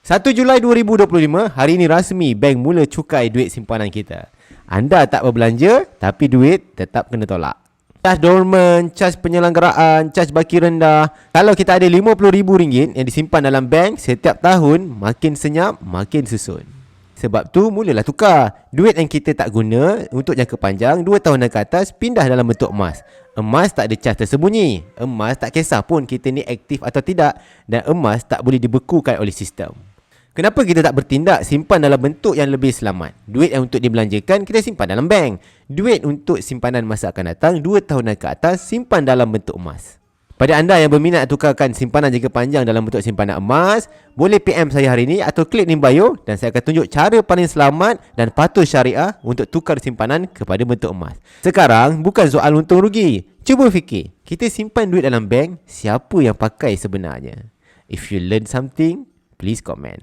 1 Julai 2025, hari ini rasmi bank mula cukai duit simpanan kita. Anda tak berbelanja, tapi duit tetap kena tolak. Cas dorman, cas penyelenggaraan, cas baki rendah. Kalau kita ada RM50,000 yang disimpan dalam bank setiap tahun, makin senyap, makin susun. Sebab tu mulalah tukar. Duit yang kita tak guna untuk jangka panjang 2 tahun ke atas pindah dalam bentuk emas. Emas tak ada cas tersembunyi. Emas tak kisah pun kita ni aktif atau tidak. Dan emas tak boleh dibekukan oleh sistem. Kenapa kita tak bertindak simpan dalam bentuk yang lebih selamat? Duit yang untuk dibelanjakan kita simpan dalam bank. Duit untuk simpanan masa akan datang 2 tahun ke atas simpan dalam bentuk emas. Pada anda yang berminat tukarkan simpanan jangka panjang dalam bentuk simpanan emas, boleh PM saya hari ini atau klik link bio dan saya akan tunjuk cara paling selamat dan patuh syariah untuk tukar simpanan kepada bentuk emas. Sekarang bukan soal untung rugi. Cuba fikir, kita simpan duit dalam bank, siapa yang pakai sebenarnya? If you learn something, please comment.